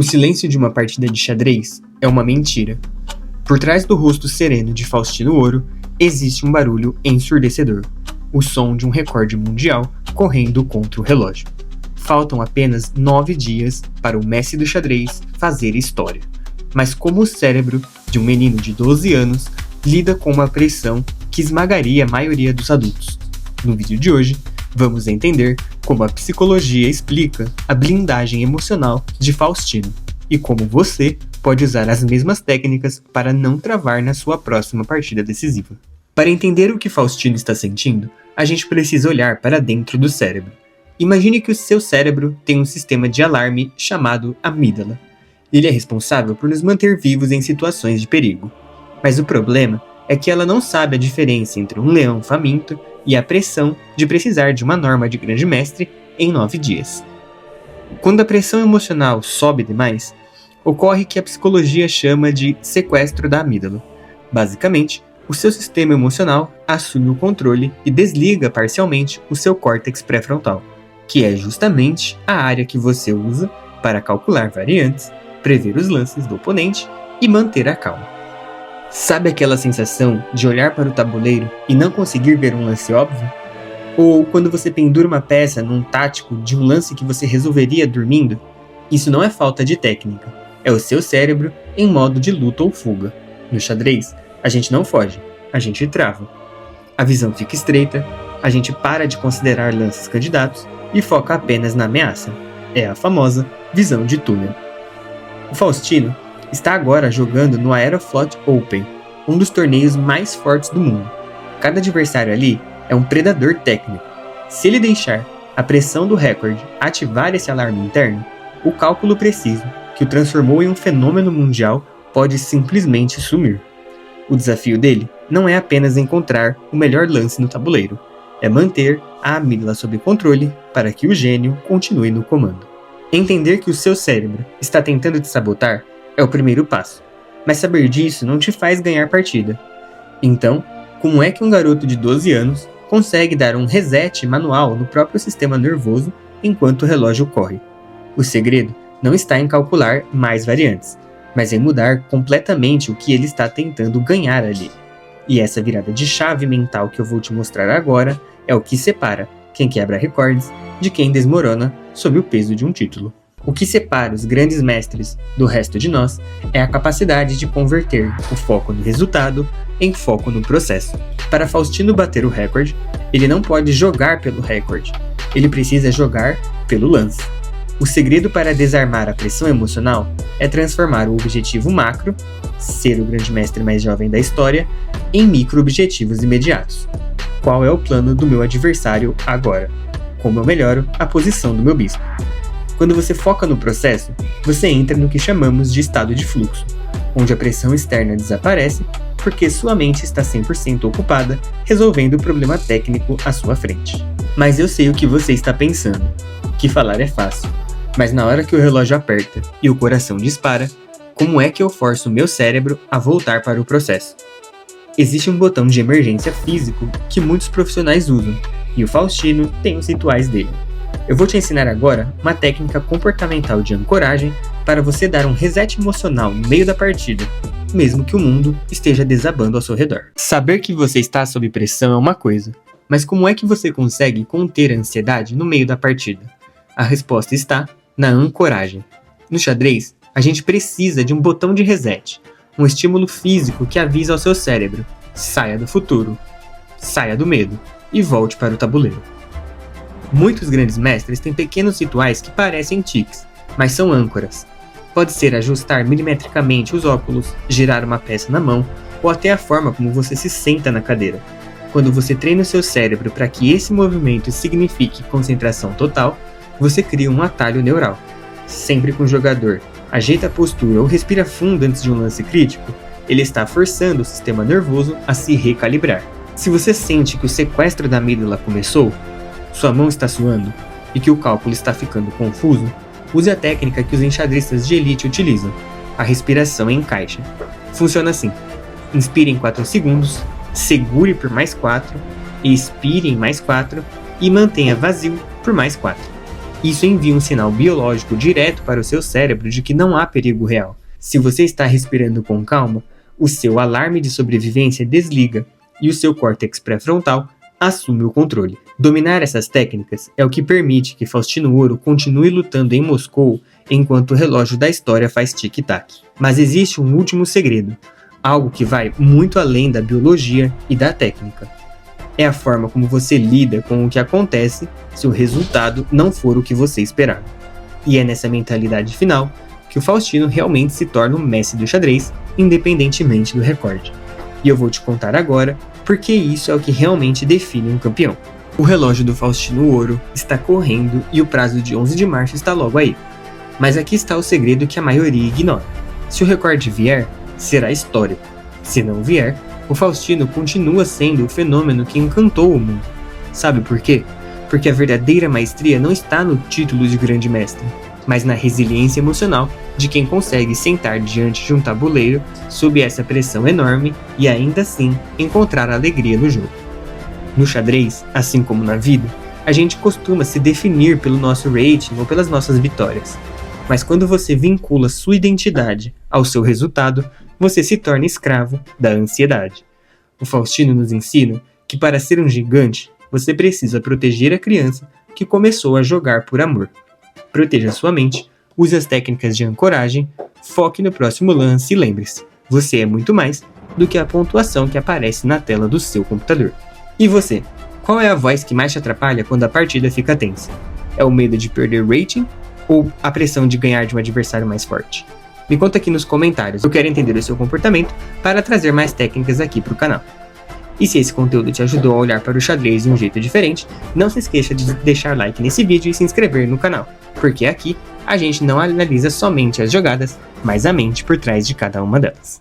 O silêncio de uma partida de xadrez é uma mentira. Por trás do rosto sereno de Faustino Ouro, existe um barulho ensurdecedor. O som de um recorde mundial correndo contra o relógio. Faltam apenas 9 dias para o mestre do xadrez fazer história. Mas como o cérebro de um menino de 12 anos lida com uma pressão que esmagaria a maioria dos adultos? No vídeo de hoje, vamos entender como a psicologia explica a blindagem emocional de Faustino e como você pode usar as mesmas técnicas para não travar na sua próxima partida decisiva. Para entender o que Faustino está sentindo, a gente precisa olhar para dentro do cérebro. Imagine que o seu cérebro tem um sistema de alarme chamado amígdala. Ele é responsável por nos manter vivos em situações de perigo. Mas o problema é que ela não sabe a diferença entre um leão faminto e a pressão de precisar de uma norma de grande mestre em 9 dias. Quando a pressão emocional sobe demais, ocorre que a psicologia chama de sequestro da amígdala. Basicamente, o seu sistema emocional assume o controle e desliga parcialmente o seu córtex pré-frontal, que é justamente a área que você usa para calcular variantes, prever os lances do oponente e manter a calma. Sabe aquela sensação de olhar para o tabuleiro e não conseguir ver um lance óbvio? Ou quando você pendura uma peça num tático de um lance que você resolveria dormindo? Isso não é falta de técnica, é o seu cérebro em modo de luta ou fuga. No xadrez, a gente não foge, a gente trava. A visão fica estreita, a gente para de considerar lances candidatos e foca apenas na ameaça. É a famosa visão de túnel. O Faustino está agora jogando no Aeroflot Open, um dos torneios mais fortes do mundo. Cada adversário ali é um predador técnico. Se ele deixar a pressão do recorde ativar esse alarme interno, o cálculo preciso, que o transformou em um fenômeno mundial, pode simplesmente sumir. O desafio dele não é apenas encontrar o melhor lance no tabuleiro, é manter a amígdala sob controle para que o gênio continue no comando. Entender que o seu cérebro está tentando te sabotar é o primeiro passo, mas saber disso não te faz ganhar partida. Então, como é que um garoto de 12 anos consegue dar um reset manual no próprio sistema nervoso enquanto o relógio corre? O segredo não está em calcular mais variantes, mas em mudar completamente o que ele está tentando ganhar ali. E essa virada de chave mental que eu vou te mostrar agora é o que separa quem quebra recordes de quem desmorona sob o peso de um título. O que separa os grandes mestres do resto de nós é a capacidade de converter o foco no resultado em foco no processo. Para Faustino bater o recorde, ele não pode jogar pelo recorde, ele precisa jogar pelo lance. O segredo para desarmar a pressão emocional é transformar o objetivo macro, ser o grande mestre mais jovem da história, em micro-objetivos imediatos. Qual é o plano do meu adversário agora? Como eu melhoro a posição do meu bispo? Quando você foca no processo, você entra no que chamamos de estado de fluxo, onde a pressão externa desaparece porque sua mente está 100% ocupada resolvendo o problema técnico à sua frente. Mas eu sei o que você está pensando, que falar é fácil, mas na hora que o relógio aperta e o coração dispara, como é que eu forço o meu cérebro a voltar para o processo? Existe um botão de emergência físico que muitos profissionais usam, e o Faustino tem os rituais dele. Eu vou te ensinar agora uma técnica comportamental de ancoragem para você dar um reset emocional no meio da partida, mesmo que o mundo esteja desabando ao seu redor. Saber que você está sob pressão é uma coisa, mas como é que você consegue conter a ansiedade no meio da partida? A resposta está na ancoragem. No xadrez, a gente precisa de um botão de reset, um estímulo físico que avisa ao seu cérebro: saia do futuro, saia do medo e volte para o tabuleiro. Muitos grandes mestres têm pequenos rituais que parecem tiques, mas são âncoras. Pode ser ajustar milimetricamente os óculos, girar uma peça na mão, ou até a forma como você se senta na cadeira. Quando você treina o seu cérebro para que esse movimento signifique concentração total, você cria um atalho neural. Sempre que um jogador ajeita a postura ou respira fundo antes de um lance crítico, ele está forçando o sistema nervoso a se recalibrar. Se você sente que o sequestro da amígdala começou, sua mão está suando e que o cálculo está ficando confuso, use a técnica que os enxadristas de elite utilizam, a respiração em caixa. Funciona assim: inspire em 4 segundos, segure por mais 4, expire em mais 4 e mantenha vazio por mais 4. Isso envia um sinal biológico direto para o seu cérebro de que não há perigo real. Se você está respirando com calma, o seu alarme de sobrevivência desliga e o seu córtex pré-frontal assume o controle. Dominar essas técnicas é o que permite que Faustino Ouro continue lutando em Moscou enquanto o relógio da história faz tic-tac. Mas existe um último segredo, algo que vai muito além da biologia e da técnica. É a forma como você lida com o que acontece se o resultado não for o que você esperava. E é nessa mentalidade final que o Faustino realmente se torna o mestre do xadrez, independentemente do recorde. E eu vou te contar agora porque isso é o que realmente define um campeão. O relógio do Faustino Ouro está correndo e o prazo de 11 de março está logo aí. Mas aqui está o segredo que a maioria ignora. Se o recorde vier, será histórico. Se não vier, o Faustino continua sendo o fenômeno que encantou o mundo. Sabe por quê? Porque a verdadeira maestria não está no título de grande mestre, mas na resiliência emocional de quem consegue sentar diante de um tabuleiro sob essa pressão enorme e ainda assim encontrar alegria no jogo. No xadrez, assim como na vida, a gente costuma se definir pelo nosso rating ou pelas nossas vitórias. Mas quando você vincula sua identidade ao seu resultado, você se torna escravo da ansiedade. O Faustino nos ensina que para ser um gigante, você precisa proteger a criança que começou a jogar por amor. Proteja sua mente, use as técnicas de ancoragem, foque no próximo lance e lembre-se, você é muito mais do que a pontuação que aparece na tela do seu computador. E você? Qual é a voz que mais te atrapalha quando a partida fica tensa? É o medo de perder rating ou a pressão de ganhar de um adversário mais forte? Me conta aqui nos comentários, eu quero entender o seu comportamento para trazer mais técnicas aqui para o canal. E se esse conteúdo te ajudou a olhar para o xadrez de um jeito diferente, não se esqueça de deixar like nesse vídeo e se inscrever no canal, porque aqui a gente não analisa somente as jogadas, mas a mente por trás de cada uma delas.